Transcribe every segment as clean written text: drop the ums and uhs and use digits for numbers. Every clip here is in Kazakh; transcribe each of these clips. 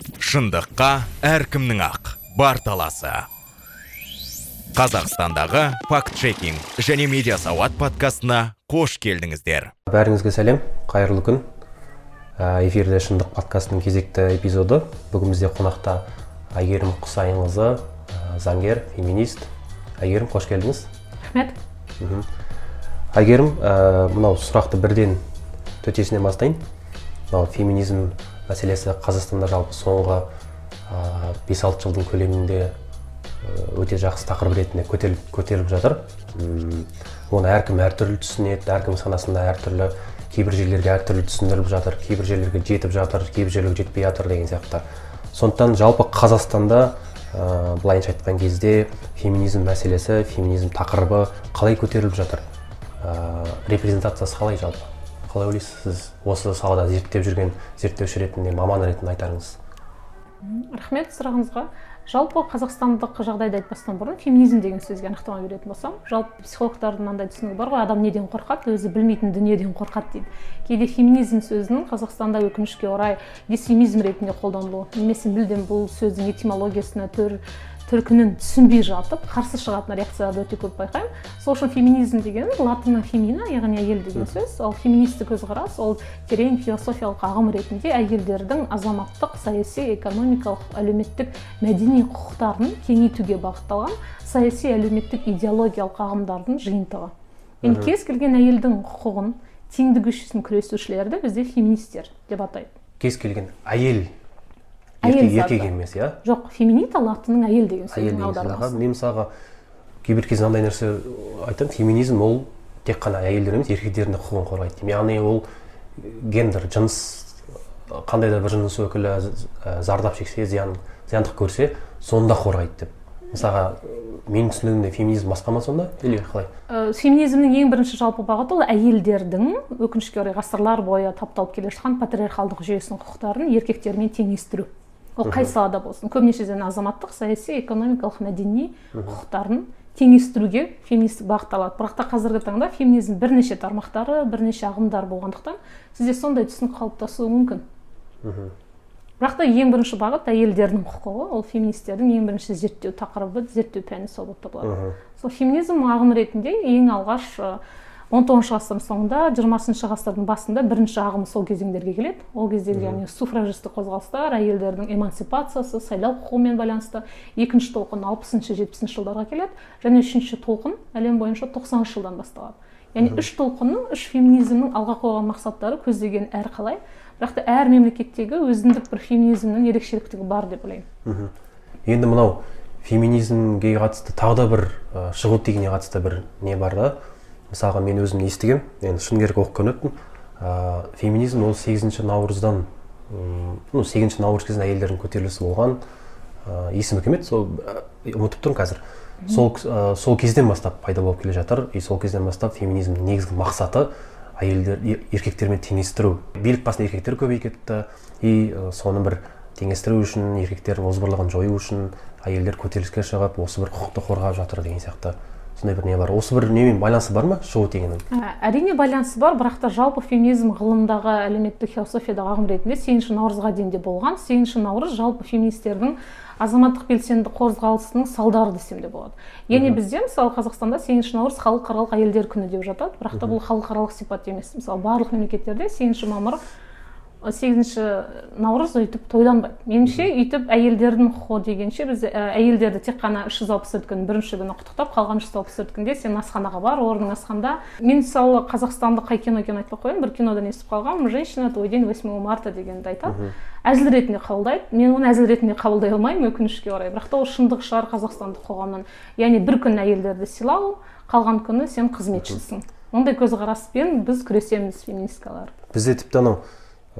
Шындыққа әркімнің ақ бар таласы. Қазақстандағы факт-чекинг және медиа сауат подкастына қош келдіңіздер. Бәріңізге сәлем, қайырлы күн. Эфирде Шындық подкастының кезекті эпизоды. Бүгін бізде қонақта Әйгерім Құсайынқызы, заңгер, феминист. Әйгерім, қош келдіңіз. Рахмет. Әйгерім, мынау сұрақты бірден төтесінен бастайын. Мынау феминизм мәселесі Қазақстанда жалпы соңғы 5-6 жылдың көлемінде өте жақсы тақырып ретінде көтеріліп жатыр. Оны әркім әртүрлі түсінеді, әркім санасында әртүрлі, кейбір жерлерге әртүрлі түсіндіріліп жатыр, кейбір жерлерге жетіп жатыр, кейбір жерлерге жетпей жатыр деген сияқты. Сондықтан жалпы Қазақстанда былайынша айтқан кезде феминизм мәселесі, феминизм тақырыбы қалай көтеріліп жатыр? Репрезентациясы қалай жалпы? Қалай ойлайсыз, сіз осы салада зерттеп жүрген зерттеуші ретінде, маман ретінде айтарыңыз? Рахмет сұрағыңызға. Жалпы қазақстандық жағдайды айтпастан бұрын феминизм деген сөзге анықтама беретін болсам, жалпы психологтардың мынандай түсінігі бар ғой, адам неден қорқады, өзі білмейтін дүниеден қорқады дейді. Кейде феминизм сөзінің Қазақстанда өкінішке орай дисфемизм ретінде қолданылуы, немесе мүлдем бұл сөздің этимологиясына төркінін түсінбей жатып, қарсы шығатын реакцияларды өте көп байқаймын. Сол үшін феминизм деген латынның фемина, яғни әйел деген сөз, ал феминистік көзқарас ол терең философиялық ағым ретінде әйелдердің азаматтық, саяси, экономикалық, әлеуметтік, мәдени құқықтарын кеңейтуге бағытталған саяси, әлеуметтік, идеологиялық ағымдардың жиынтығы. Енді кез келген әйелдің құқығын, теңдігі үшін күресушілерді бізде феминистер деп атайды. Кез келген әйел еркек емес, иә? Жоқ, феминита латынның әйел деген сөздің аудармасы. Мен мысалға кейбір кезде андай нәрсе айтамын, феминизм ол тек қана әйелдер емес, еркектердің де құқығын қорғайды. Яғни ол гендер, жыныс, қандай да бір жыныс өкілі зардап шексе, зияндық көрсе, сонда қорғайды деп. Мысалға менің түсінігімде феминизм басқа ма сонда, или қалай? Феминизмнің ең бірінші жалпы бағыты ол әйелдердің өкінішке орай ғасырлар бойы тапталып келе жатқан патриархалдық жүйесінің құқықтарын еркектермен теңестіру. Ол қай салада болсын, көбінешеден азаматтық, саяси, экономикалық, мәдени құқықтарын теңестіруге феминистік бағытталады. Бірақ та қазіргі таңда феминизм бірнеше тармақтары, бірнеше ағымдар болғандықтан сізде сондай түсінік қалыптасуы мүмкін. Бірақ та ең бірінші бағыт әйелдердің құқығы, ол феминистердің ең бірінші зерттеу тақырыбы, зерттеу пәні сол болып табылады. Сол феминизм ағым ретінде ең алғаш 19 ғасырдың соңында, 20 ғасырдың басында бірінші ағым сол кезеңдерге келеді. Ол кездегі яғни суфражистік қозғалыстар, әйелдердің эмансипациясы, сайлау құқығымен байланысты. Екінші толқын 60-70 жылдарға келеді, және үшінші толқын әлем бойынша 90 жылдан басталады. Яғни үш толқынның, үш феминизмнің алға қойған мақсаттары көздеген әр қалай, бірақ та әр мемлекеттегі өзіндік бір феминизмнің ерекшеліктігі бар деп ойлаймын. Енді мынау феминизмге қатысты тағы да бір шығу тегіне қатысты бір не бар да. Мысалға мен өзім естігем, мен шын керек оқыған өттім. Феминизм ол 8 наурыздан, 8 наурыз кезінде әйелдердің көтерілісі болған, есімі кім еді, сол ұмытып тұрмын қазір. Сол кезден бастап пайда болып келе жатыр, сол кезден бастап феминизмнің негізгі мақсаты әйелдер еркектермен теңестіру. Билік басында еркектер көбейіп кетті, соны бір теңестіру үшін, еркектер озбырлығын жою үшін әйелдер көтеріліске шығып, осы бір құқықты қорғап жатыр деген сияқты. Сондай бір не бар. Осы бір немен байланысы бар ма шығу тегінің? Әрине байланысы бар, бірақ та жалпы феминизм ғылымдағы, әлеуметтік философиядағы ағым ретінде 8 наурызға дейін де болған. 8 наурыз жалпы феминистердің азаматтық белсенді қозғалысының салдары десем де болады. Яғни бізде мысалы Қазақстанда 8 наурыз халықаралық әйелдер күні деп жатады, бірақ та бұл халықаралық сипат емес. Мысалы барлық мемлекеттерде 8 мамыр 8 наурыз өйтіп тойланбайды. Меніңше өйтіп әйелдердің құқығы дегенше біз әйелдерді тек қана 364 күн бірінші күні құттықтап, қалған 364 күнде сен асханаға бар, орның асханда. Мен мысалы қазақстандық қай кино екенін айтпай қояйын, бір кинодан естіп қалғанмын, женщина твой день 8 марта дегенді айтады. Әзіл ретінде қабылдайды. Мен оны әзіл ретінде қабылдай алмаймын, өкінішке орай. Бірақ та ол шындық шығар қазақстандық қоғамнан. Яғни бір күн әйелдерді сыйлау, қалған күні сен қызметшісің. Ондай көзқараспен біз күресеміз, феминисткалар. Бізде тіпті анау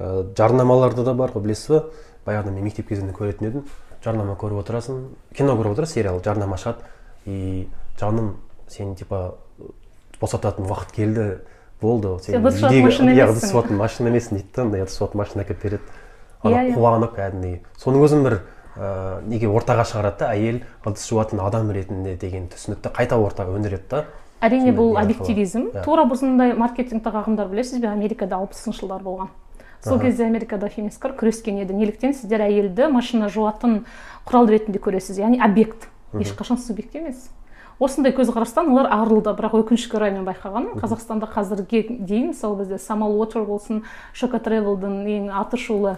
жарнамаларда да бар ғой, білесіз бе? Баяғыда мен мектеп кезінде көретін едім. Жарнама көріп отырасың, кино көріп отырасың, сериал, жарнама шығады. Жаным, сен типа босататын уақыт келді, болды. Сен босататын машина емессің. Босататын машина емессің дейді, босататын машина әкеліп береді. Қуанып кәдімгідей. Соның өзін бір неге ортаға шығарады да, әйел ыдыс жуатын адам ретінде деген түсінікті қайта ортаға өндіреді да. Әрине бұл объективизм. Тура бұсындай маркетингтік ағымдар білесіз бе, Америкада 60 жылдар болған. сол кезде Америкада феминисткалар күрескен еді. Неліктен сіздер әйелді машина жуатын құрал ретінде көресіз, яғни объект, ешқашан субъект емес. Осындай көзқарастан олар арылды, бірақ өкінішке орай мен байқағаным, Қазақстанда қазірге дейін, мысалы бізде Самал Уотер болсын, Шока Тревелдің ең атышулы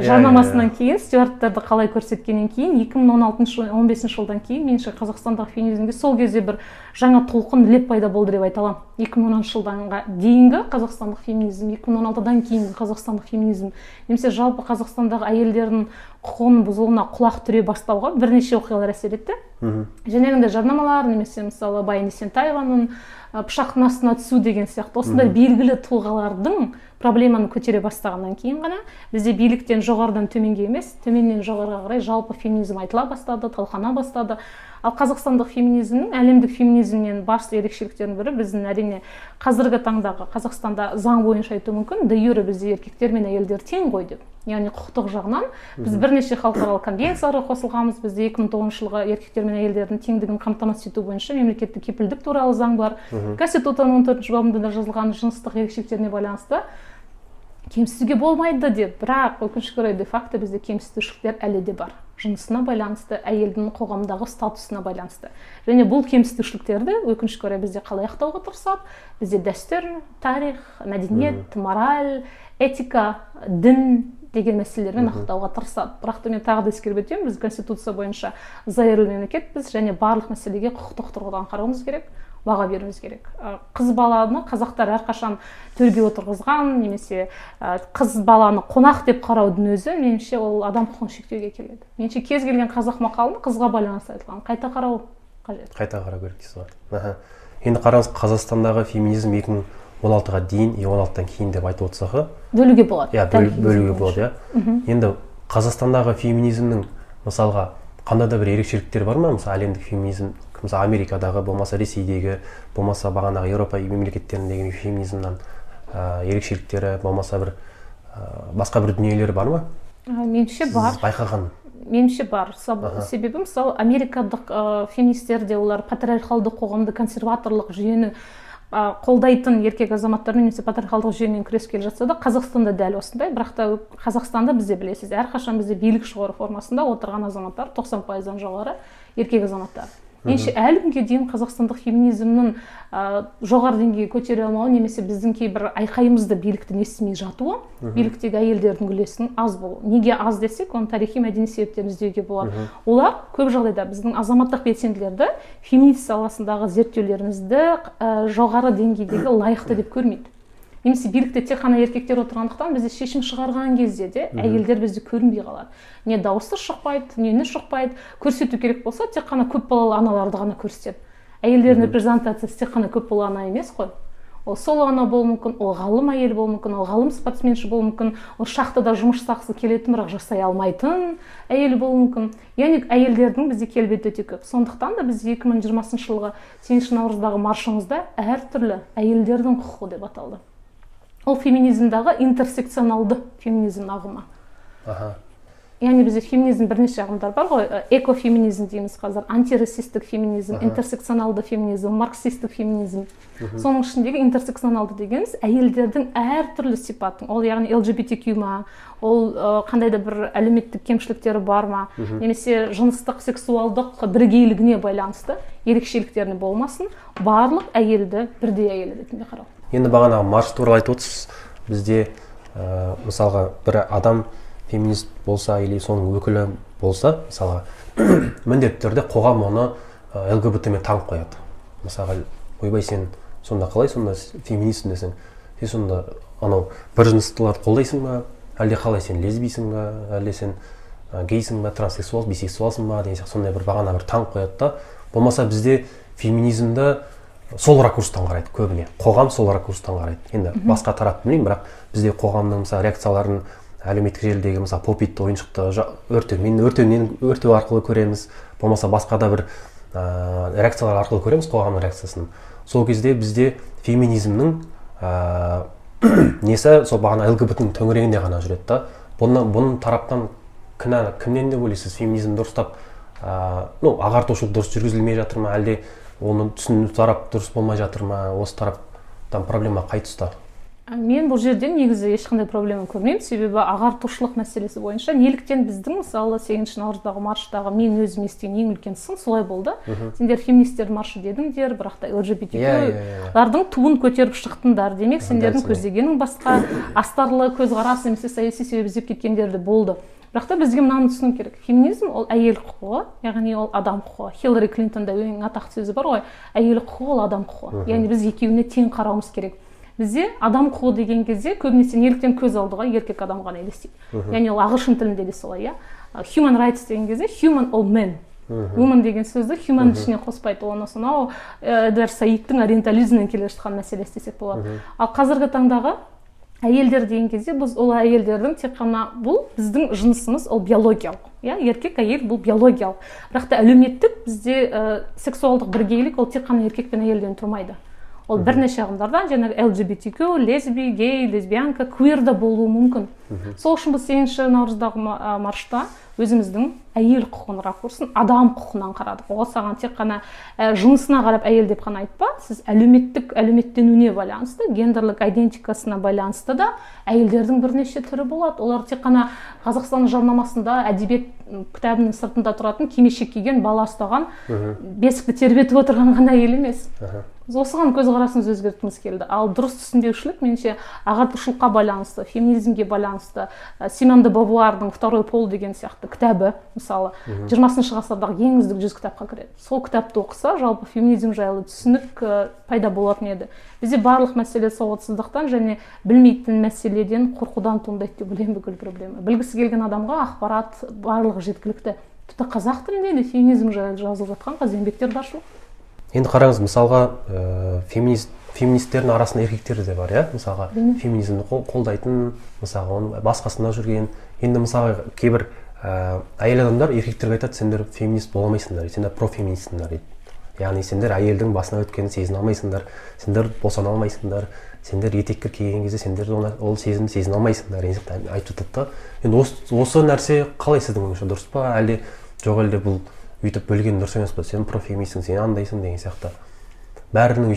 жарнамасынан кейін, стюарттарды қалай көрсеткеннен кейін, 2016-15 жылдан кейін, меніңше Қазақстандағы феминизмге сол кезде бір жаңа толқын леп пайда болды деп айта аламын. 2010 жылданға дейінгі қазақстандық феминизм, 2016-дан кейінгі қазақстандық феминизм, немесе жалпы Қазақстандағы әйелдердің құқығының бұзылуына құлақ түре бастауға бірнеше оқиғалар әсер етті. Жаңағындай жарнамалар, немесе мысалы Баян Есентаеваның пышақтың астына түсу деген сияқты осындай белгілі тұлғалардың проблеманы көтере бастағаннан кейін ғана бізде биліктен жоғарыдан төменге емес, төменнен жоғарыға қарай жалпы феминизм айтыла бастады, талқылана бастады. Ал қазақстандық феминизмнің әлемдік феминизмнен басты ерекшеліктерінің бірі біздің әрине қазіргі таңдағы Қазақстанда заң бойынша айту мүмкін, де юре бізде еркектер мен әйелдер тең ғой деп. Яғни құқықтық жағынан біз бірнеше халықаралық конвенцияларға қосылғанбыз. Бізде 2009 жылғы еркектер мен әйелдердің теңдігін қамтамасыз ету бойынша мемлекеттік кепілдік туралы заң бар. Конституцияның 14 бабында да жазылған жыныстық ерекшеліктеріне байланысты кемсітуге болмайды деп, бірақ өкінішке орай де-факто бізде кемсітушіліктер әлі де бар. Жынысына байланысты, әйелдің қоғамдағы статусына байланысты. Және бұл кемсітушіліктерді өкінішке орай бізде қалай ақтауға тырысады? Бізде дәстүр, тарих, мәдениет, мораль, этика, дін деген мәселелермен ақтауға тырысады. Бірақ та мен тағы да ескеріп өтемін, біз конституция бойынша зайырлы мемлекетпіз және барлық мәселеге құқықтық тұрғыдан қарауымыз керек, баға беруіміз керек. Қыз баланы қазақтар әрқашан төрге отырғызған, немесе қыз баланы қонақ деп қараудың өзі меніңше ол адам құқығын шектеуге келеді. Меніңше кез келген қазақ мақалын қызға байланысты айтылған, қайта қарау қажет. Қайта қарау керек дейсіз ғой. Енді қараңыз, Қазақстандағы феминизм 2016-ға дейін, 16-дан кейін деп айтып отырсақ, бөлуге болады. Бөлуге болады, Енді Қазақстандағы феминизмнің мысалға қандай да бір ерекшеліктер бар ма? Мысалы әлемдік феминизм, мысалы Америкадағы, болмаса Ресейдегі, болмаса бағанағы Еуропа мемлекеттеріндегі феминизмнан ерекшеліктері, болмаса бір басқа бір дүниелері бар ма? Меніңше бар. Сіз байқаған? Меніңше бар. Себебі мысалы америкадық феминистерде олар патриархалды қоғамды, консерваторлық жүйені қолдайтын еркек азаматтармен немесе патриархалдық жүйемен күрес келе жатса да, Қазақстанда дәл осындай. Бірақ та Қазақстанда бізде білесіз, әрқашан бізде билік шығару формасында отырған азаматтар 90%-дан жоғары еркек азаматтар. Меніңше әлі күнге дейін қазақстандық феминизмнің жоғары деңгейге көтере алмауы, немесе біздің кейбір айқайымызды биліктің естімей жатуы, биліктегі әйелдердің үлесінің аз болуы. Неге аз десек, оның тарихи мәдени себептерін іздеуге болады. Олар көп жағдайда біздің азаматтық белсенділерді феминист саласындағы зерттеулерімізді жоғары деңгейдегі лайықты деп көрмейді. Немесе билікте тек қана еркектер отырғандықтан бізде шешім шығарған кезде де әйелдер бізде көрінбей қалады. Не дауысы шықпайды, не үні шықпайды. Көрсету керек болса, тек қана көп балалы аналарды ғана көрсетеді. Әйелдердің репрезентациясы тек қана көп балалы ана емес қой. Ол соло ана болуы мүмкін, ол ғалым әйел болуы мүмкін, ол ғалым спортсменші болуы мүмкін, ол шахтада жұмыс жасағысы келетін, бірақ жасай алмайтын әйел болуы мүмкін. Яғни әйелдердің бізде келбеті өте көп. Сондықтан да біз 2020 жылғы 8 наурыздағы маршымызда әртүрлі әйелдердің құқығы деп аталды. Ол феминизмдағы интерсекционалды феминизм ағымы. Яғни бізде феминизм бірнеше ағымдар бар ғой. Экофеминизм дейміз қазір, антирасистік феминизм, интерсекционалды феминизм, марксистік феминизм. Соның ішіндегі интерсекционалды дегеніміз әйелдердің әртүрлі сипатын. Ол яғни LGBTQ ма, ол қандай да бір әлеуметтік кемшіліктері бар ма, немесе жыныстық сексуалдық бірегейлігіне байланысты ерекшеліктеріне болмасын, барлық әйелді бірдей әйел ретінде қарау. Енді бағанағы марш туралы айтып отырсыз. Бізде мысалға бір адам феминист болса или соның өкілі болса, мысалға міндетті түрде қоғам оны ЛГБТ-мен таңып қояды. Мысалға, ойбай, сен сонда қалай, сонда феминистсің десең, сен сонда анау бір жыныстыларды қолдайсың ба, әлде қалай, сен лесбийсің ба, әлде сен гейсің ба, транссексуал, бисексуалсың ба деген сияқты сондай бір бағана бір таңып қояды да. Болмаса бізде феминизмді сол ракурстан қарайды көбіне. Қоғам сол ракурстан қарайды. Енді басқа тарапты білмеймін, бірақ бізде қоғамның мысалы реакцияларын әлеуметтік желідегі мысалы попит ойыншықты өртеу арқылы көреміз, болмаса басқа да бір реакциялар арқылы көреміз қоғамның реакциясын. Сол кезде бізде феминизмнің несі сол бағана ЛГБТ-ның төңірегінде ғана жүреді да. Бұның тараптан кінә кімнен деп ойлайсыз? Феминизм дұрыстап ағартушылық дұрыс жүргізілмей жатыр ма, әлде оны түсіну тарап дұрыс болмай жатыр ма? Осы тараптан проблема қай тұста? Мен бұл жерде негізі ешқандай проблема көрмеймін, себебі ағартушылық мәселесі бойынша неліктен біздің мысалы 8 наурыздағы марштағы мен өзім естіген ең үлкен сын солай болды. Сендер феминистер маршы дедіңдер, бірақ та ЛГБТQ-лардың туын көтеріп шықтыңдар, демек сендердің көздегенің басқа, астарлы көзқарас немесе саяси себеп іздеп кеткендер де болды. Бірақ та бізге мынаны түсіну керек. Феминизм ол әйел құқығы, яғни ол адам құқығы. Хиллари Клинтонда ең атақты сөзі бар ғой, әйел құқығы ол адам құқығы. Яғни біз екеуіне тең қарауымыз керек. Бізде адам құқығы деген кезде көбінесе неліктен көз алдыға еркек адам ғана елестейді. Яғни ол ағылшын тілінде де солай, Human rights деген кезде human all men. Woman деген сөзді human ішіне қоспайды. Оны сонау Эдвард Саидтің ориентализмнен келе жатқан мәселесі десек болады. Ал қазіргі таңдағы әйелдер деген кезде біз ол әйелдердің тек қана бұл біздің жынысымыз ол биологиялық. Еркек әйел бұл биологиялық. Бірақ та әлеуметтік бізде сексуалдық біргейлік ол тек қана еркек пен әйелден тұрмайды. Ол бірнеше ағымдардан, жаңағы LGBTQ, лесби, гей, лесбиянка, квир да болуы мүмкін. Сол үшін біз 8 наурыздағы маршта өзіміздің әйел құқығын ракурсын адам құқығынан қарадық. Ол саған тек қана жынысына қарап әйел деп қана айтпа, сіз әлеуметтенуіне байланысты, гендерлік идентикасына байланысты да әйелдердің бірнеше түрі болады. Олар тек қана Қазақстан жарнамасында әдебиет кітабының сыртында тұратын кимешек киген бала ұстаған, бесікті тербетіп отырған ғана әйел емес. Осыған көзқарасымызды өзгерткіміз келді. Ал дұрыс түсінбеушілік меніңше ағартушылыққа байланысты, феминизмге байланысты, Симон де Бовуардың «Второй пол» деген сияқты кітабы, мысалы, 20 ғасырдағы ең үздік 100 кітапқа кіреді. Сол кітапты оқыса, жалпы феминизм жайлы түсінік пайда болатын еді. Бізде барлық мәселе сауатсыздықтан және білмейтін мәселеден қорқудан туындайды деп ойлаймын бүкіл проблема. Білгісі келген адамға ақпарат барлығы жеткілікті. Тіпті қазақ тілінде де феминизм жайлы жазылып жатқан қазір еңбектер баршылық. Енді қараңыз, мысалға феминистердің арасында еркектер де бар, мысалға феминизмді қолдайтын, мысалға оның басқасында жүрген. Енді мысалға кейбір әйел адамдар еркектерге айтады, сендер феминист бола алмайсыңдар, сендер профеминистсіңдер дейді. Яғни сендер әйелдің басына өткенін сезіне алмайсыңдар, сендер босана алмайсыңдар, сендер етеккір киген кезде сендер ол сезімді сезіне алмайсыңдар деген айтып жатады. Енді осы нәрсе қалай сіздің ойыңызша дұрыс па, әлде жоқ, әлде бұл өйтіп бөлген дұрыс емес па, сен профеминистсің, сен андайсың деген сияқты. Бәрінің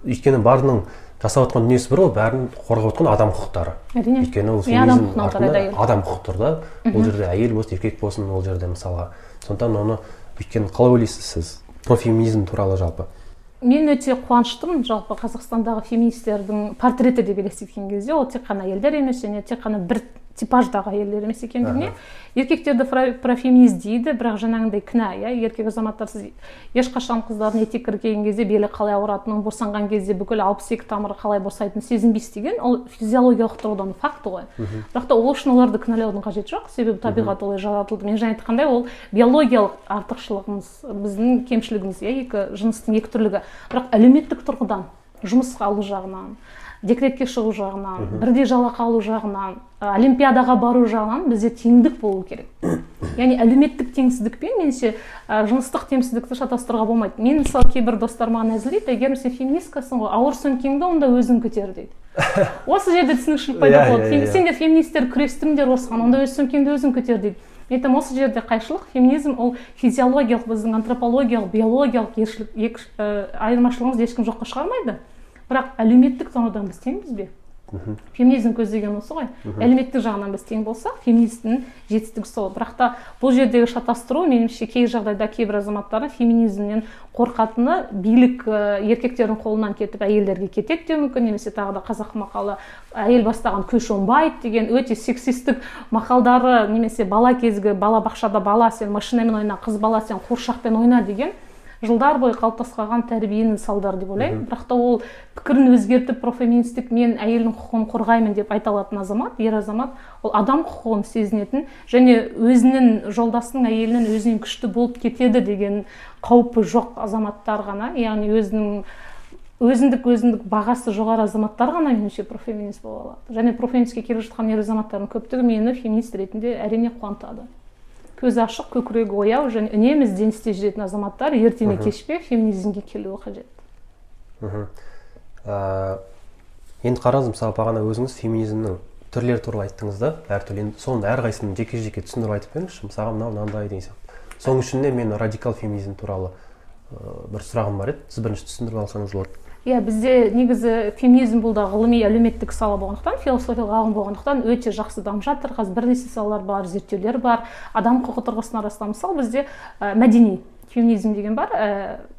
өйткені барының жасап отқан дүниесі бір, ол бәрін қорғап отқан адам құқықтары. Өйткені ол феминизм артында адам құқықтар да, ол жерде әйел болсын, еркек болсын, ол жерде мысалға. Сондықтан оны өйткені қалай ойлайсыз сіз профеминизм туралы жалпы? Мен өте қуаныштымын жалпы Қазақстандағы феминистердің портреті деп елестеткен кезде, ол тек қана әйелдер емес, және тек қана бір типаждағы әйелдер емес екендігіне. Еркектерді профеминист дейді, бірақ жаңағындай кінә, еркек азаматтар сіз ешқашан қыздардың етек киген кезде белі қалай ауыратынын, босанған кезде бүкіл 62 тамыры қалай босайтынын сезінбейсіз деген, ол физиологиялық тұрғыдан факті ғой. Бірақ та ол үшін оларды кінәлаудың қажеті жоқ, себебі табиғат олай жаратылды. Мен жаңа айтқандай, ол биологиялық артықшылығымыз, біздің кемшілігіміз, екі жыныстың екі түрлігі. Бірақ әлеуметтік тұрғыдан, жұмысқа алу жағынан, декретке шығу жағынан, бірдей жалақы алу жағынан, олимпиадаға бару жағынан бізде теңдік болу керек. Яғни әлеуметтік теңсіздікпен меніңше жыныстық теңсіздікті шатастыруға болмайды. Мен мысалы кейбір достар маған әзілдейді, егер сен феминисткасың ғой, ауыр сөмкеңді онда өзің көтер дейді. Осы жерде түсінікшілік пайда болады. Сендер феминистер күрестіңдер осыған, онда өз сөмкеңді өзің көтер дейді. Мен айтамын, осы жерде қайшылық. Феминизм ол физиологиялық, біздің антропологиялық, биологиялық айырмашылығымыз ешкім жоққа шығармайды. Бірақ әлеуметтік тұрғыдан біз теңбіз бе? Феминизм көздеген осы ғой. Әлеуметтік жағынан біз тең болсақ, феминистің жетістігі сол. Бірақ та бұл жердегі шатастыру меніңше кей жағдайда кейбір азаматтардың феминизмнен қорқатыны билік еркектердің қолынан кетіп әйелдерге кетеді деуі мүмкін, немесе тағы да қазақ мақалы әйел бастаған көш оңбайды деген өте сексистік мақалдары, немесе бала кезгі бала бақшада бала сен машинамен ойна, қыз бала сен қуыршақпен ойна деген жылдар бойы қалыптасқан тәрбиенің салдары деп ойлаймын. Бірақ та ол пікірін өзгертіп профеминистік мен әйелдің құқығын қорғаймын деп айта алатын азамат, ер азамат, ол адам құқығын сезінетін және өзінің жолдасының әйелінен өзінен күшті болып кетеді деген қаупі жоқ азаматтар ғана, яғни өзіндік бағасы жоғары азаматтар ғана меніңше профеминист бола алады. Және профеминистке келіп жатқан ер азаматтардың көптігі мені феминист ретінде әрине қуантады. Көзі ашық, көкірегі ояу және үнемі ізденісте жүретін азаматтар ертеме кешпей феминизмге келуі қажет. Енді қараңыз, мысалы бағана өзіңіз феминизмнің түрлері туралы айттыңыз да, әртүрлі. Соның әрқайсысын жеке-жеке түсіндіріп айтып беріңізші, мысалға мынандай деген сияқты. Соның ішінде мен радикал феминизм туралы бір сұрағым бар еді. Сіз бірінші түсіндіріп алсаңыз болады. Иә, бізде негізі феминизм бұл да ғылыми әлеуметтік сала болғандықтан, философиялық ғалым болғандықтан өте жақсы дамып жатыр. Қазір бірнеше салалар бар, зерттеулер бар, адам құқығы тұрғысынан арасында. Мысалы бізде мәдени феминизм деген бар,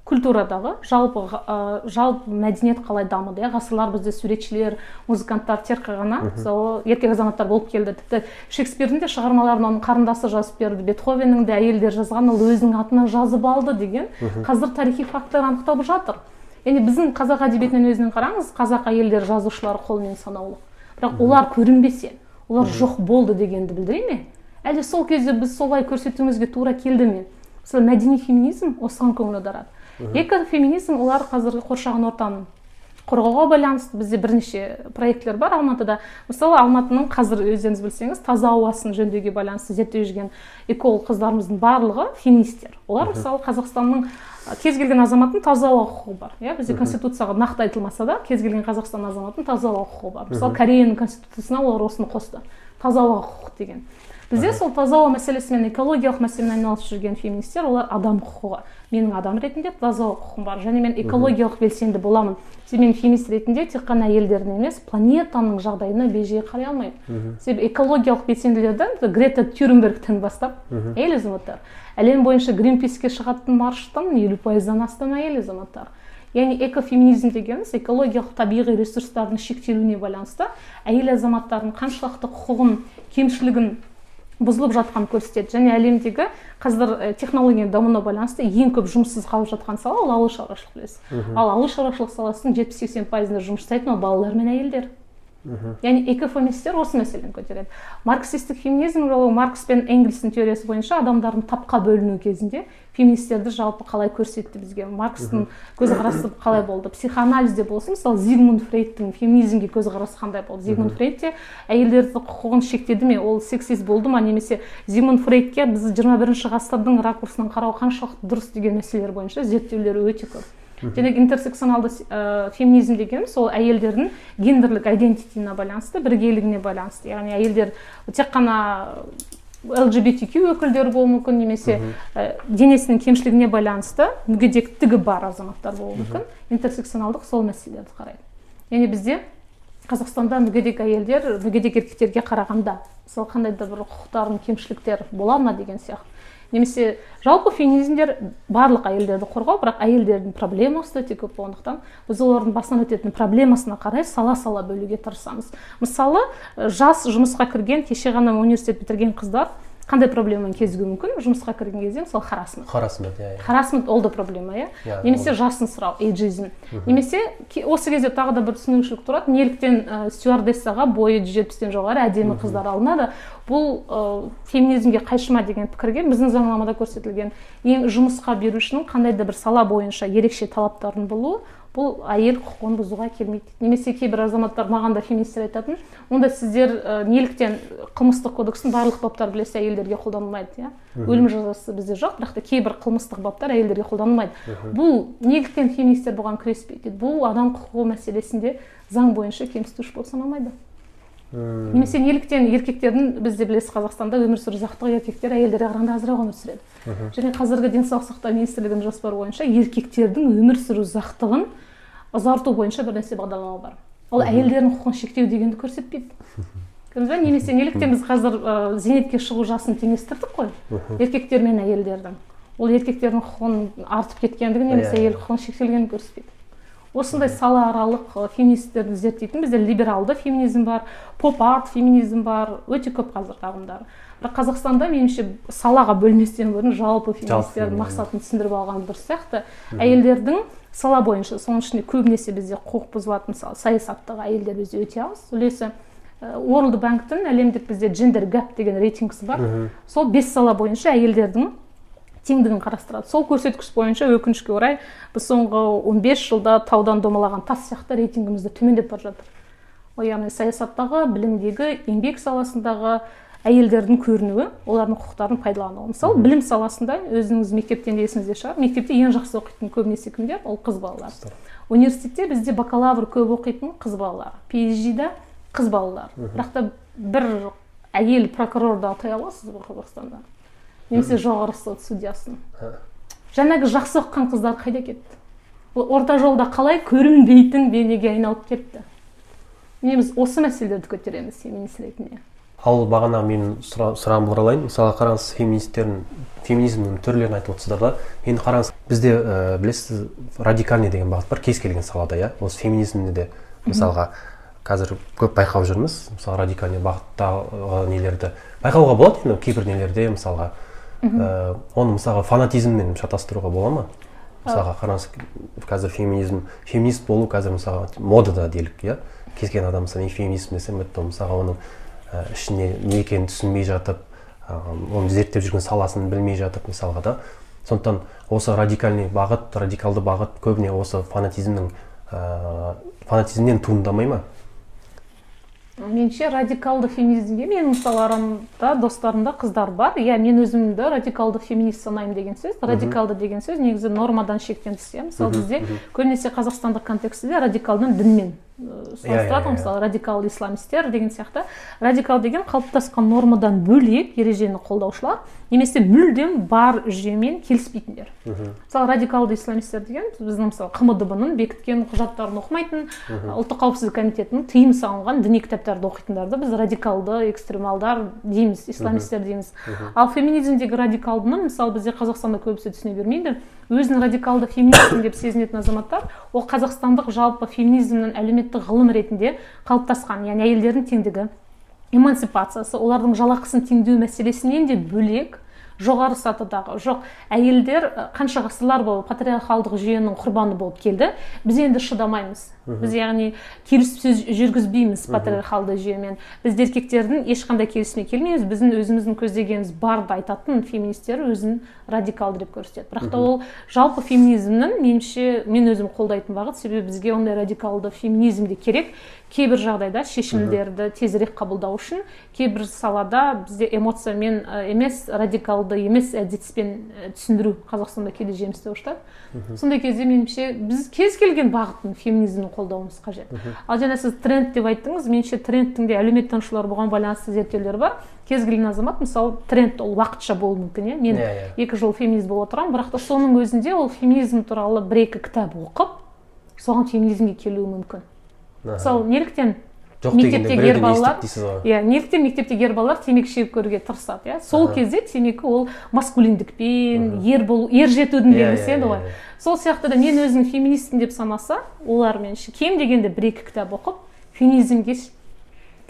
культурадағы жалпы мәдениет қалай дамыды. Ғасырлар бізде суретшілер, музыканттар тек қана мысалы еркек азаматтар болып келді. Тіпті Шекспирдің де шығармаларын оның қарындасы жазып берді, Бетховеннің де әйелдер жазған, ол өзінің атына жазып алды деген қазір тарихи фактор анықталып жатыр. Яғни біздің қазақ әдебиетінен өзінен қараңыз, қазақ әйелдер жазушылары қолмен санаулы. Бірақ олар көрінбесе, олар жоқ болды дегенді білдіре ме? Әлде сол кезде біз солай көрсетуімізге тура келді ме? Мысалы, мәдени феминизм осыған көңіл аударады. Экофеминизм олар қазіргі қоршаған ортаны қорғауға байланысты бізде бірнеше проекттер бар Алматыда. Мысалы, Алматының қазір өздеріңіз білсеңіз, таза ауасын жөндеуге байланысты зерттеп жүрген эколог қыздарымыздың барлығы феминистер. Олар мысалы Қазақстанның кез келген азаматтың таза ауа құқығы бар. Бізде конституцияға нақты айтылмаса да, кез келген Қазақстан азаматтың таза ауа құқығы бар. Мысалы, Кореяның конституциясына олар осыны қосты. Таза ауа құқығы деген. Бізде сол таза ауа мәселесімен, экологиялық мәселемен айналысып жүрген феминистер, олар адам құқығы. Менің адам ретінде таза ауа құқығым бар, және мен экологиялық белсенді боламын. Мен феминист ретінде тек қана әйелдердің емес, планетаның жағдайына бей-жай қарай алмаймын. Себебі экологиялық белсенділерден Грета Тюрнбергтен бастап әйел азаматтар. Әлем бойынша Гринписке шығатын маршруттың 50%-дан астам әйел азаматтар. Яғни экофеминизм дегеніміз экологиялық табиғи ресурстардың шектелуіне байланысты әйел азаматтардың қаншалықты құқығын, кемшілігін бұзылып жатқан көрсетеді. Және әлемдегі қазір технология дамуына байланысты ең көп жұмыссыз қалып жатқан сала ол ауыл шаруашылық білесіз. Ал ауыл шаруашылық саласының 70-80%-ында жұмыс жасайтын ол балалар мен әйелдер. Яғни экофеминистер осы мәселені көтереді. Марксистік феминизм жолы Маркс пен Энгельстің теориясы бойынша адамдардың тапқа бөліну кезінде феминистерді жалпы қалай көрсетті бізге. Маркстың көзқарасы қалай болды? Психоанализде болсын, мысалы Зигмунд Фрейдтің феминизмге көзқарасы қандай болды? Зигмунд Фрейд те әйелдердің құқығын шектеді ме? Ол сексист болды ма? Немесе Зигмунд Фрейдке біз 21 ғасырдың ракурсынан қарау қаншалықты дұрыс деген мәселелер бойынша зерттеулері өте көп. Және интерсекционалды феминизм дегеніміз ол әйелдердің гендерлік идентитетіне байланысты, біргейлігіне байланысты. Яғни әйелдер тек қана LGBTQ өкілдері болуы мүмкін, немесе денесінің кемшілігіне байланысты мүгедектігі бар азаматтар болуы мүмкін. Интерсекционалдық сол мәселелерді қарайды. Яғни бізде Қазақстанда мүгедек әйелдер мүгедек еркектерге қарағанда мысалы қандай да бір құқықтардың кемшіліктер бола ма деген сияқты. Немесе жалпы феминизмдер барлық әйелдерді қорғау, бірақ әйелдердің проблемасы өте көп болғандықтан біз олардың басынан өтетін проблемасына қарай сала-сала бөлуге тырысамыз. Мысалы, жас жұмысқа кірген, кеше ғана университет бітірген қыздар қандай проблемамен кезігуі мүмкін? Жұмысқа кірген кезде мысалы харасмент ол да проблема, немесе жасын сұрау, эйджизм. Немесе осы кезде тағы да бір түсінушілік тұрады, неліктен стюардессаға бойы 170-тен жоғары әдемі қыздар алынады. Бұл феминизмге қайшы ма деген пікірге біздің заңнамада көрсетілген ең жұмысқа берушінің қандай да бір сала бойынша ерекше талаптарын болуы, бұл әйел құқығын бұзуға келмейді. Немесе кейбір азаматтар маған да феминистер айтатын, онда сіздер неліктен қылмыстық кодекстің барлық баптар білесе әйелдерге қолданылмайды, өлім жазасы бізде жоқ, бірақ та кейбір қылмыстық баптар әйелдерге қолданылмайды. Бұл неліктен феминистер бұған күреспейді? Бұл адам құқығы мәселесінде заң бойынша кемсітуші болып саналмайды. Немесе неліктен еркектердің, бізде білесіз Қазақстанда өмір сүру ұзақтығы еркектер әйелдерге қарағанда азырақ өмір сүреді. Және қазіргі денсаулық сақтау министрлігінің жоспары бойынша еркектердің өмір сүру ұзақтығын ұзарту бойынша бір нәрсе бағдарлама бар. Ол әйелдердің құқығын шектеу дегенді көрсетпейді. Немесе неліктен біз қазір зейнетке шығу жасын теңестірдік қой, еркектер мен әйелдердің. Ол еркектердің құқығын артып кеткендігі немесе әйел құқығын шектелгенін көрсетпейді. Осындай салааралық феминистерді зерттейтін бізде либералды феминизм бар, поп-арт феминизм бар, өте көп қазір ағымдар. Бірақ Қазақстанда меніңше салаға бөлместен бұрын жалпы феминистердің мақсатын түсіндіріп алған дұрыс сияқты. Әйелдердің сала бойынша, соның ішінде көбінесе бізде құқық бұзылатын, мысалы саясаттағы әйелдер бізде өте аз. Үлесі World Bank'тің әлемдік бізде gender gap деген рейтингісі бар. Сол 5 сала бойынша әйелдердің теңдігін қарастырады. Сол көрсеткіш бойынша өкінішке орай біз соңғы 15 жылда таудан домалаған тас сияқты рейтингімізді төмендеп бара жатыр. Яғни саясаттағы, білімдегі, еңбек саласындағы әйелдердің көрінуі, олардың құқықтарын пайдалануы. Мысалы, білім саласында өзіңіз мектептен де есіңізде шығар, мектепте ең жақсы оқитын көбінесе кімдер? Ол қыз балалар. Университетте бізде бакалавр көп оқитын қыз балалар, PhD-да қыз балалар. Бірақ та бір әйел прокурорды атай аласыз ба Қазақстанда? Немесе жоғары сот судьясын. Жаңағы жақсы оқыған қыздар қайда кетті? орта жолда қалай көрінбейтін бейнеге айналып кетті. Неміз осы мәселелерді көтереміз феминист ретінде. Ал бағана мен сұрағымды оралайын. Мысалы қараңыз, феминизмнің түрлерін айтып отырсыздар да. Енді қараңыз, бізде білесіз, радикальный деген бағыт бар кез келген салада, иә. Осы феминизмде де мысалға қазір көп байқап жүрміз. Мысалы радикальный бағыттағы нелерді байқауға болады, енді кейбір нелерде мысалға оны мысалға фанатизммен шатастыруға бола ма? Мысалға қараңыз, қазір феминист болу қазір мысалға модада делік, иә. Кез келген адам мысалы феминизм десе, мысалға оның ішіне не екенін түсінбей жатып, оны зерттеп жүрген саласын білмей жатып мысалға да. Сондықтан осы радикалды бағыт көбіне осы фанатизмнен туындамай ма? Менше радикалды феминизмге мен мысалы арамда достарымда қыздар бар. Иә, мен өзімді радикалды феминист санаймын деген сөз. Радикалды деген сөз негізі нормадан шектен тыс. Мысалы бізде көбінесе қазақстандық контекстте радикалдың дінмен салыстырады. Мысалы радикал исламистер деген сияқты. Радикал деген қалыптасқан нормадан бөлек ережені қолдаушылар, немесе мүлдем бар жүйемен келіспейтіндер. Мысалы радикалды исламистер деген біздің мысалы КМДБ-ның бекіткен құжаттарын оқымайтын, ұлттық қауіпсіздік комитетінің тыйым салынған діни кітаптарды оқитындарды біз радикалды экстремалдар дейміз, исламистер дейміз. Ал феминизмдегі радикалдыны мысалы бізде Қазақстанда көбісі түсіне бермейді. Өзінің радикалды феминизм деп сезінетін азаматтар, ол қазақстандық жалпы феминизмнің әлеуметтік ғылым ретінде қалыптасқан, яғни әйелдердің теңдігі, эмансипациясы, олардың жалақысын теңдеу мәселесінен де бөлек жоғары сатыдағы жоқ, әйелдер қанша ғасырлар бойы патриархалдық жүйенің құрбаны болып келді. Біз енді шыдамаймыз. Біз яғни келіссөз жүргізбейміз патриархалды жүйемен. Біз еркектердің ешқандай келісімге келмейміз. Біздің өзіміздің көздегеніміз барды айтатын феминистер өзін радикалды деп көрсетеді. Бірақ та ол жалпы феминизмнің меніңше мен өзім қолдайтын бағыт, себебі бізге ондай радикалды феминизм де керек. Кейбір жағдайда шешімдерді тезірек қабылдау үшін, кейбір салада бізде эмоциямен емес, радикалды емес әдетіспен түсіндіру Қазақстанда кейде жемісті ұштады. Сондай кезде меніңше біз кез келген бағыттың феминизмін қолдауымыз қажет. Ал жаңа сіз тренд деп айттыңыз, меніңше трендтің де әлеуметтанушылар бұған байланысты зерттеулер бар. Кез келген азамат мысалы тренд ол уақытша болуы мүмкін, иә. Мен 2 жыл феминист болып отырамын, бірақ та соның өзінде ол феминизм туралы 1-2 кітап оқып, соған феминизмге келуі мүмкін. Мысалы, неліктен мектептегі ер балалар темекі шегіп көруге тырысады, сол кезде темекі ол маскулиндікпен, ер жетудің белгісі еді ғой. Сол сияқты да мен өзім феминистпін деп санаса, олар меніңше кем дегенде 1-2 кітап оқып, феминизмге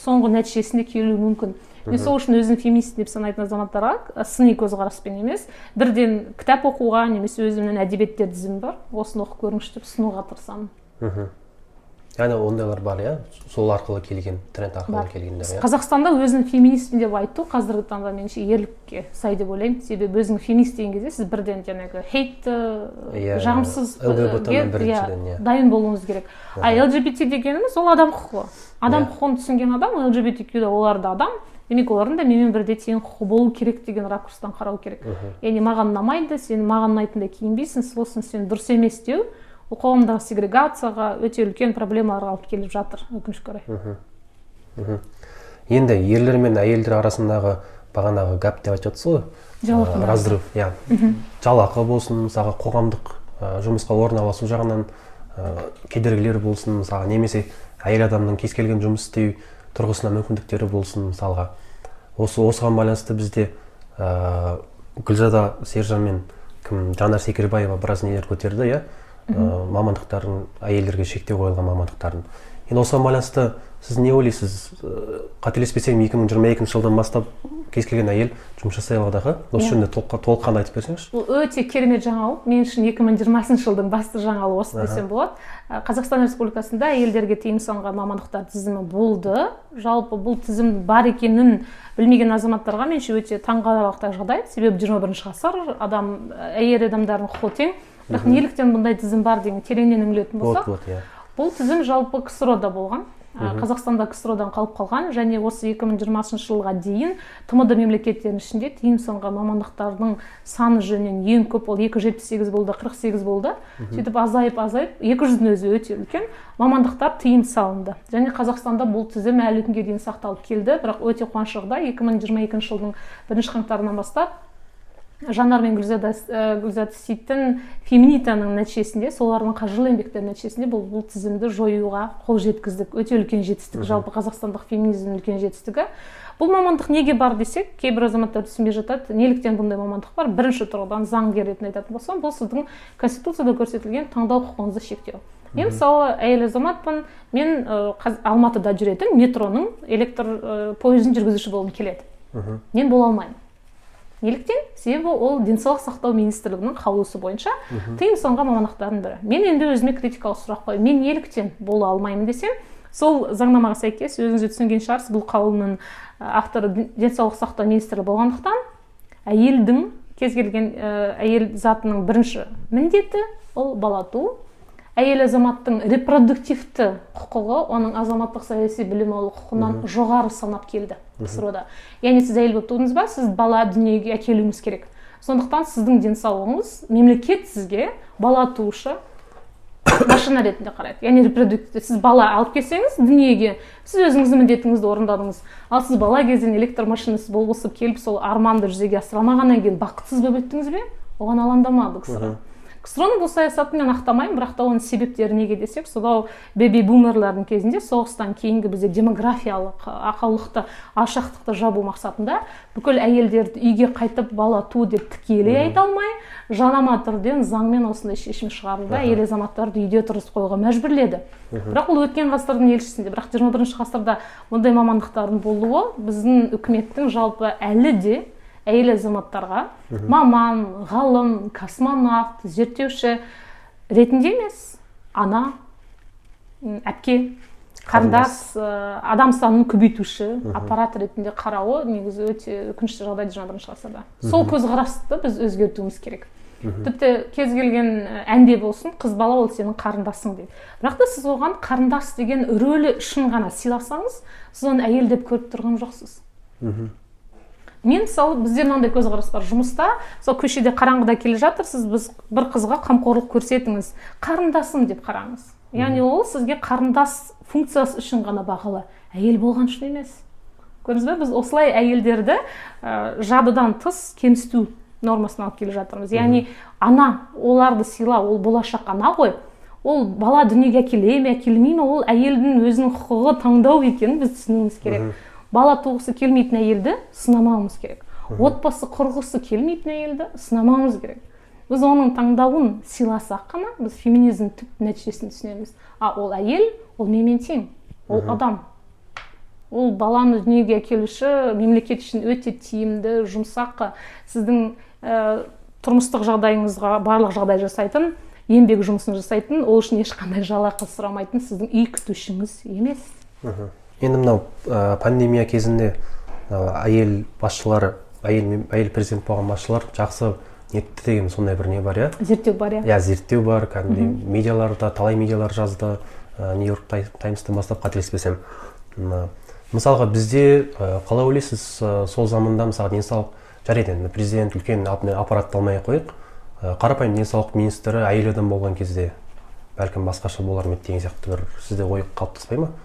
соңғы нәтижесінде келуі мүмкін. Мен сол үшін өзім феминист деп санайтын азаматтарға сыни көзқараспен емес, бірден кітап оқуға, немесе өзімнің әдебиеттер тізімі бар, осыны оқып көріңізші деп ұсынуға тырысамын. Яғни ондайлар бар, иә? Сол арқылы келген, тренд арқылы келгендер, иә? Қазақстанда өзін феминистпін деп айту қазіргі таңда меніңше ерлікке сай деп ойлаймын. Себебі өзің феминист деген кезде сіз бірден жаңағы хейтті, жағымсыз дайын болуыңыз керек. А ЛГБТ дегеніміз ол адам құқығы. Адам құқығын түсінген адам, ЛГБТQ-да олар да адам, демек олардың да менімен бірдей тең құқы болу керек деген ракурстан қарау керек. Яғни маған ұнамайды, сен маған ұнайтындай киінбейсің, сосын сен дұрыс емес деу, ол қоғамдағы сегрегацияға өте үлкен проблемаларға алып келіп жатыр, өкінішке орай. Енді ерлер мен әйелдер арасындағы бағанағы гәп деп айтып отырсыз ғой? Разрыв, иә. Жалақы болсын, мысалға қоғамдық жұмысқа орналасу жағынан кедергілер болсын, мысалға немесе әйел адамның кез келген жұмыс істеу тұрғысынан мүмкіндіктері болсын, мысалға. Осыған байланысты бізде Гүлзада Сержан мен Жанар Секербаева біраз нелер көтерді, иә? Мамандықтарын, әйелдерге шектеу қойылған мамандықтарын. Енді осыған байланысты сіз не ойлайсыз? Қателеспесем 2022 жылдан бастап кез келген әйел жұмыс жасай алады. Осы жөнінде толыққанды айтып берсеңізші. Бұл өте керемет жаңалық. Мен үшін 2020 жылдың басты жаңалығы осы десем болады. Қазақстан Республикасында әйелдерге тыйым салынған мамандықтар тізімі болды. Жалпы бұл тізім бар екенін білмеген азаматтарға меніңше өте таңғаларлықтай жағдай. Себебі 21 ғасыр әйел адамдардың құқы тең. Бірақ неліктен бұндай тізім бар деген тереңнен үңілетін болсақ, бұл тізім жалпы КСРО-да болған. Қазақстанда КСРО-дан қалып қалған, және осы 2020 жылға дейін ТМД мемлекеттерінің ішінде тыйым салынған мамандықтардың саны жөнінен ең көп, ол 278 болды, 48 болды. Сөйтіп азайып, 200-дің өзі өте үлкен мамандықтар тыйым салынды. Және Қазақстанда бұл тізім әлі күнге дейін сақталып келді, бірақ өте қуанышты жағдай 2022 жылдың 1 қаңтарынан бастап Жанар мен Гүлзат істейтін феминитаның нәтижесінде, солардың қажырлы еңбектерінің нәтижесінде бұл тізімді жоюға қол жеткіздік. Өте үлкен жетістік, жалпы қазақстандық феминизмнің үлкен жетістігі. Бұл мамандық неге бар десек, кейбір азаматтар түсінбей жатады, неліктен бұндай мамандық бар? Бірінші тұрғыдан заңгер ретінде айтатын болсам, бұл сіздің конституцияда көрсетілген таңдау құқығыңызды шектеу. Мен мысалы әйел азаматпын, мен Алматыда жүретін метроның электр пойызын жүргізуші болғым келеді. Мен бола алмаймын. Неліктен? Себебі ол денсаулық сақтау министрлігінің қаулысы бойынша тыйым салынған мамандықтардың бірі. Мен енді өзіме критикалық сұрақ қойып, мен неліктен бола алмаймын десем, сол заңнамаға сәйкес өзіңіз түсінген шығарсыз, бұл қаулының авторы денсаулық сақтау министрі болғандықтан, әйелдің кез келген әйел затының бірінші міндеті ол бала туу. Әйел азаматтың репродуктивті құқығы оның азаматтық саяси білім алу құқығынан жоғары санап келді КСРО-да. Яғни сіз әйел болып тудыңыз ба, сіз бала дүниеге әкелуіңіз керек. Сондықтан сіздің денсаулығыңыз мемлекет сізге бала туушы машина ретінде қарайды. Яғни репродуктивті, сіз бала алып келсеңіз дүниеге, сіз өзіңіздің міндетіңізді орындадыңыз. Ал сіз бала кезден электр машинасы болғысып келіп, сол арманды жүзеге асыра алмағаннан кейін бақытсыз болып өттіңіз бе? Оған алаңдамады КСРО. КСРО-ның бұл саясатын мен ақтамаймын, бірақ та оның себептері неге десек, сонау беби-бумерлардың кезінде соғыстан кейінгі бізде демографиялық ақаулықты, алшақтықты жабу мақсатында бүкіл әйелдерді үйге қайтып бала туу деп тікелей айта алмай, жанама түрден заңмен осындай шешім шығарылды, әйел азаматтарды үйде тұрғызып қоюға мәжбүрледі. Бірақ ол өткен ғасырдың елшісінде, бірақ 21 ғасырда мұндай мамандықтардың болуы біздің үкіметтің жалпы әлі де әйел азаматтарға маман, ғалым, космонавт, зерттеуші ретінде емес, ана, әпке, қарындас, адам санын көбейтуші аппарат ретінде қарауы негізі өте өкінішті жағдайда 21 ғасырда. Сол көзқарасты біз өзгертуіміз керек. Тіпті кез келген әнде болсын, қыз бала ол сенің қарындасың дейді. Бірақ та сіз оған қарындас деген рөлі үшін ғана сыйласаңыз, сіз оны әйел деп көріп тұрған жоқсыз. Мен мысалы бізде мынандай көзқарас бар, жұмыста сол көшеде қараңғыда келе жатырсыз, біз бір қызға қамқорлық көрсетіңіз, қарындасым деп қараңыз. Яғни ол сізге қарындас функциясы үшін ғана бағалы, әйел болған үшін емес. Көрдіңіз бе, біз осылай әйелдерді жадыдан тыс кемсіту нормасына алып келе жатырмыз. Яғни ана, оларды сыйла, ол болашақ ана ғой. Ол бала дүниеге әкеле ме, әкелмей ме, ол әйелдің өзінің құқығы таңдау екенін біз түсінуіміз керек. Бала туғысы келмейтін әйелді сынамауымыз керек. Отбасы құрғысы келмейтін әйелді сынамауымыз керек. Біз оның таңдауын сыйласақ қана, біз феминизм түп нәтижесін түсінеміз. Ол әйел, ол менімен тең, ол адам. Ол баланы дүниеге әкелуші, мемлекет үшін өте тиімді, жұмсақ, сіздің тұрмыстық жағдайыңызға барлық жағдай жасайтын, еңбек жұмысын жасайтын, ол үшін ешқандай жалақы сұрамайтын сіздің үй күтушіңіз емес. Енді мынау пандемия кезінде әйел басшылары, әйел президент болған басшылар жақсы ниетті деген сондай бір не бар, иә? Зерттеу бар, иә? Иә, зерттеу бар, кәдімгідей медиаларда, талай медиалар жазды, Нью-Йорк Таймстан бастап қателеспесем. Мысалға бізде қалай ойлайсыз, сол заманда мысалы денсаулық жарайды, енді президент үлкен аппаратты алмай қойық, қарапайым денсаулық министрі әйел адам болған кезде бәлкім басқаша болар ма деген сияқты бір сізде ой қалыптаспай ма?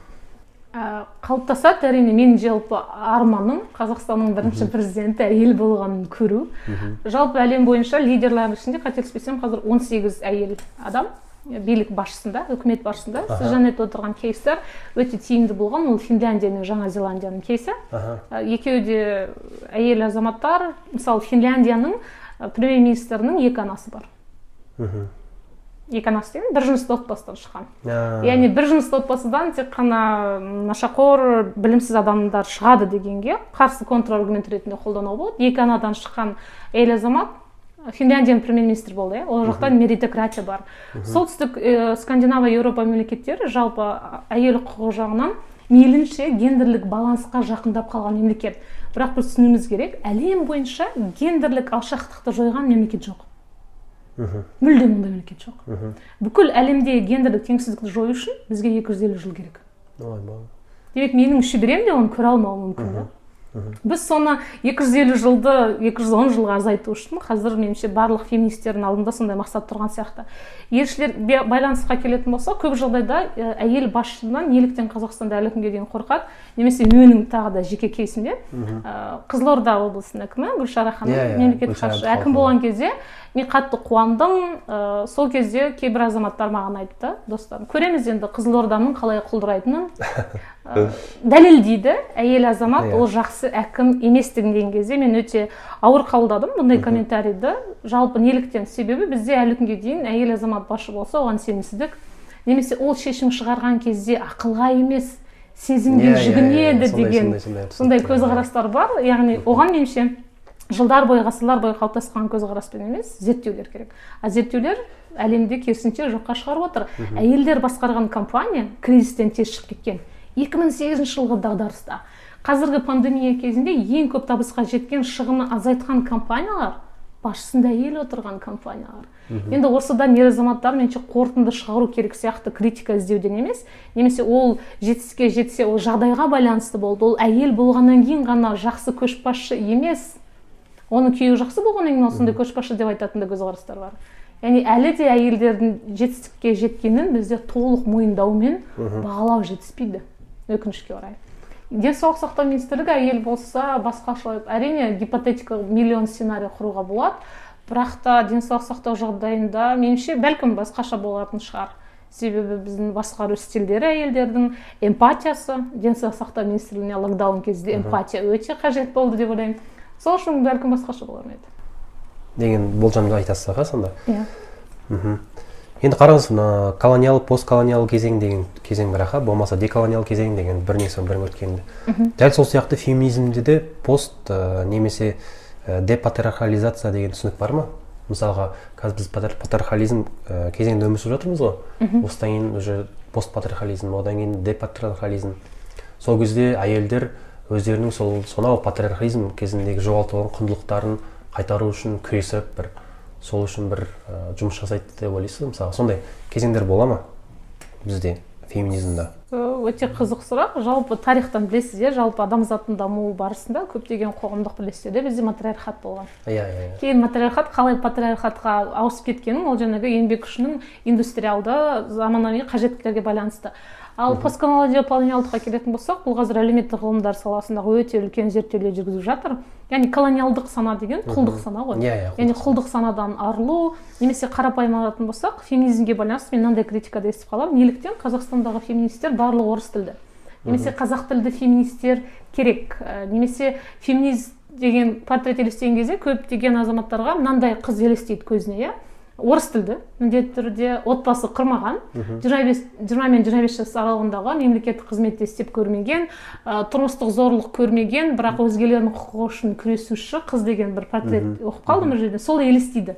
Қалыптасады, әрине. Мен жалпы арманым Қазақстанның бірінші президенті әйел болғанын көру. Жалпы әлем бойынша лидерлер ішінде қателеспесем қазір 18 әйел адам билік басшысында, үкімет басшысында. Сіз жаңа айтып отырған кейстер өте тиімді болған. Ол Финляндия мен Жаңа Зеландияның кейсі. Екеуі де әйел азаматтар. Мысалы Финляндияның премьер-министрінің 2 анасы бар. 2 анасы деген бір жынысты отбасыдан шыққан. Яғни бір жынысты отбасыдан тек қана нашақор, білімсіз адамдар шығады дегенге қарсы контраргумент ретінде қолдануға болады. 2 анадан шыққан әйел азамат Финляндияның премьер-министрі болды, ол жақтан меритократия бар. Солтүстік Скандинавия, Еуропа мемлекеттері жалпы әйел құқығы жағынан мейлінше гендерлік балансқа жақындап қалған мемлекет. Бірақ біз түсінуіміз керек, әлем бойынша гендерлік алшақтықты жойған мемлекет жоқ. Мүлдем ондай мемлекет жоқ. Бүкіл әлемде гендерлік теңсіздікті жою үшін бізге 250 жыл керек. Демек менің шөберем де оны көре алмауы мүмкін. Біз соны 250 жылды 210 жылға азайту үшін қазір меніңше барлық феминистердің алдында сондай мақсат тұрған сияқты. Елшілер байланысқа келетін болса, көп жағдайда әйел басшыдан неліктен Қазақстанда әлі күнге дейін қорқады, немесе менің тағы да жеке кейсімде Қызылорда облысының әкімі Гүлшара ханым мемлекеттік хатшы әкім болған кезде мен қатты қуандым. Сол кезде кейбір азаматтар маған айтты, достарым, көреміз енді Қызылорданың қалай құлдырайтынын. Дәлелдейді, әйел азамат ол жақсы әкім еместігін деген кезде мен өте ауыр қабылдадым бұндай комментарийді. Жалпы неліктен? Себебі бізде әлі күнге дейін әйел азамат басшы болса, оған сенімсіздік, немесе ол шешім шығарған кезде ақылға емес, сезімге жүгінеді деген сондай көзқарастар бар. Яғни оған меніңше жылдар бойы, ғасырлар бойы қалыптасқан көзқараспен емес, зерттеулер керек. Зерттеулер әлемде керісінше жоққа шығарып отыр. Әйелдер басқарған компания кризистен тез шығып кеткен. 2008 жылғы дағдарыста, қазіргі пандемия кезінде ең көп табысқа жеткен, шығыны азайтқан компаниялар басшысында әйел отырған компаниялар. Енді осыдан ер азаматтар меніңше қорытынды шығару керек сияқты, критика іздеуден емес, немесе ол жетістікке жетсе, ол жағдайға байланысты болды. Ол әйел болғаннан кейін ғана жақсы көшбасшы емес. Оның күйеуі жақсы болғаннан кейін осындай көшбасшы деп айтатын да көзқарастар бар. Яғни әлі де әйелдердің жетістікке жеткенін бізде толық мойындаумен бағалау жетіспейді, өкінішке орай. Денсаулық сақтау министрлігі әйел болса басқаша, әрине гипотетикалық миллион сценарий құруға болады, бірақ та денсаулық сақтау жағдайында меніңше бәлкім басқаша болатын шығар. Себебі біздің басқару стильдері әйелдердің эмпатиясы, денсаулық сақтау министрлігіне локдаун кезінде эмпатия өте қажет болды деп ойлаймын. Сол үшін бәлкім басқаша болар ма еді деген болжамды айтасыз аға сонда. Енді қараңыз, колониал, постколониал кезең деген кезең бір аға, болмаса деколониал кезең деген бірінен соң бірін өткенді. Дәл сол сияқты феминизмде де пост немесе депатриархализация деген түсінік бар ма? Мысалға, қазір біз патриархализм кезеңде өмір сүріп жатырмыз ғой. Осыдан кейін уже постпатриархализм, одан кейін депатриархализм. Сол кезде әйелдер өздерінің сонау патриархализм кезіндегі жоғалтылған құндылықтарын қайтару үшін күресіп, сол үшін бір жұмыс жасайды деп ойлайсыз, мысалы сондай кезеңдер бола ма бізде феминизмда? Өте қызық сұрақ. Жалпы тарихтан білесіздер, жалпы адамзаттың дамуы барысында көптеген қоғамдық бірлестіктерде бізде матриархат болған. Кейін матриархат қалай патриархатқа ауысып кеткенін, ол жаңағы еңбек күшінің индустриалды заманауи қажеттіліктерге байланысты. Ал постколониалдыққа келетін болсақ, бұл қазір әлеуметтік ғылымдар саласындағы өте үлкен зерттеулер жүргізіп жатыр. Яғни колониалдық сана деген құлдық сана ғой. Яғни құлдық санадан арылу, немесе қарапайым алатын болсақ, феминизмге байланысты мен мынандай критикада естіп қаламын. Неліктен Қазақстандағы феминистер барлығы орыс тілді? Немесе қазақ тілді феминистер керек? Немесе феминист деген портрет елестеген кезде көптеген азаматтарға мынандай қыз елестейді көзіне, орыс тілді, міндетті түрде отбасы құрмаған, 20 мен 25 жас аралығындағы мемлекеттік қызметте істеп көрмеген, тұрмыстық зорлық көрмеген, бірақ өзгелердің құқығы үшін күресуші қыз деген бір портрет оқып қалдым бір жерде, сол елестейді.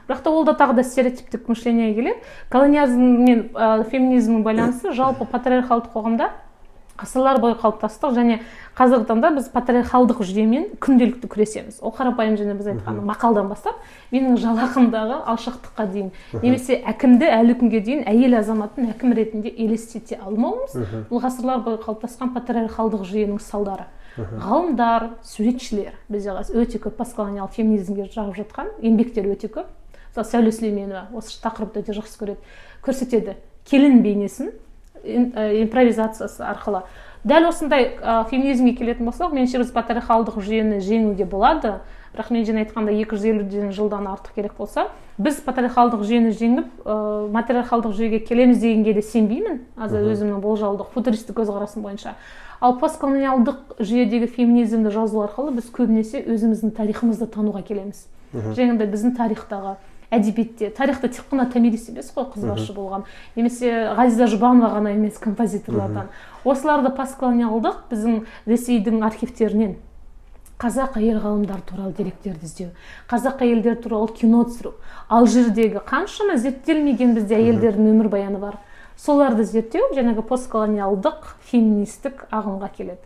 Бірақ та ол да тағы да стереотиптік мышлениеге келеді. Колониализм мен феминизмнің байланысы жалпы патриархалдық қоғамда ғасырлар бойы қалыптастық, және қазіргі таңда біз патриархалдық жүйемен күнделікті күресеміз. Ол қарапайым және біз айтқан мақалдан бастап менің жалақымдағы алшақтыққа дейін, немесе әкімді әлі күнге дейін әйел азаматтың әкім ретінде елестете алмауымыз, бұл ғасырлар бойы қалыптасқан патриархалдық жүйенің салдары. Ғалымдар, суретшілер бізде өте көп постколониал феминизмге жағып жатқан еңбектер өте көп. Сәуле Сүлейменова осы тақырыпты өте жақсы көрсетеді. Келін бейнесін импровизациясы арқылы. Дәл осындай феминизмге келетін болсақ, меніңше біз патриархалдық жүйені жеңуге болады. Бірақ мен жаңа айтқанда 250 жылдан артық керек болса, біз патриархалдық жүйені жеңіп, матриархалдық жүйеге келеміз дегенге де сенбеймін, өзімнің болжалдық футуристік көзқарасым бойынша. Ал постколониалдық жүйедегі феминизмді жазу арқылы біз көбінесе өзіміздің тарихымызды тануға келеміз. Жаңағыдай біздің тарихтағы әдебиетте, тарихта тек қана томирис емес қой қызбашы болған, немесе Ғазиза Жұбанова ғана емес композиторлардан. Осыларды постколониалдық біздің Ресейдің архивтерінен қазақ әйел ғалымдар туралы деректерді іздеу, қазақ әйелдер туралы кино түсіру, Алжирдегі қаншама зерттелмеген бізде әйелдердің өмір баяны бар. Соларды зерттеу жаңағы постколониалдық феминистік ағымға келеді.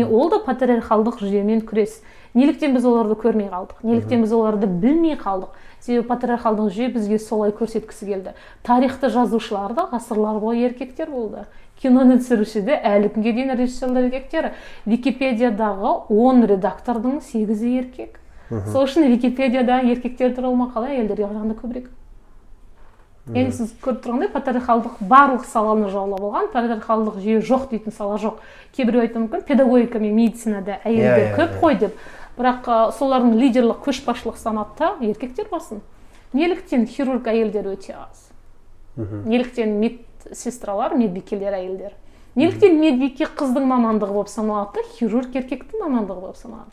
Ол да патриархалдық жүйемен күрес. Неліктен біз оларды көрмей қалдық? Неліктен біз оларды білмей қалдық? Себебі патриархалдық жүйе бізге солай көрсеткісі келді. Тарихты жазушылар да ғасырлар бойы еркектер болды. киноны түсірушіде әлі күнге дейін режиссерлер еркектер. Википедиядағы 10 редактордың 8-і еркек. Сол үшін Википедияда еркектер туралы мақала әйелдерге қарағанда көбірек. Енді сіз көріп тұрғандай патриархалдық барлық саланы жаулап алған, патриархалдық жүйе жоқ дейтін сала жоқ. Кейбіреу айтуы мүмкін, педагогика мен медицинада әйелдер көп қой деп. Бірақ солардың лидерлік, көшбасшылық санатта еркектер басым. Неліктен хирург әйелдер өте аз? Неліктен медсестралар, медбикелер әйелдер? Неліктен медбике қыздың мамандығы болып саналады, хирург еркектің мамандығы болып саналады?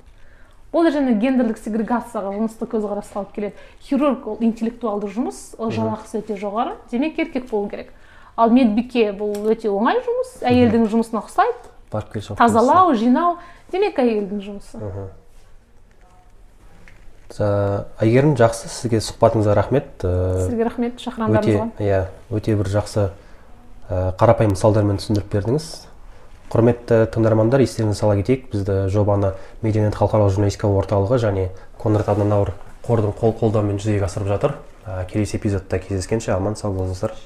Ол және гендерлік сегрегацияға жұмысты көзқарас алып келеді. Хирург ол интеллектуалды жұмыс, ол жалақысы өте жоғары, демек еркек болу керек. Ал медбике бұл өте оңай жұмыс, әйелдің жұмысына ұқсайды. Тазалау, жинау, демек әйелдің жұмысы. Әйгерім, жақсы, сізге сұхбатыңызға рахмет. Сізге рахмет, шақырғандарыңызға. Өте бір жақсы қарапайым мысалдармен түсіндіріп бердіңіз. Құрметті тыңдармандар, естеріңізге сала кетейік, бізді жобаны Медианет халықаралық журналистика орталығы және Конрад Аденауэр қордың қолдауымен жүзеге асырып жатыр. Келесі эпизодта кездескенше аман сау болыңыздар.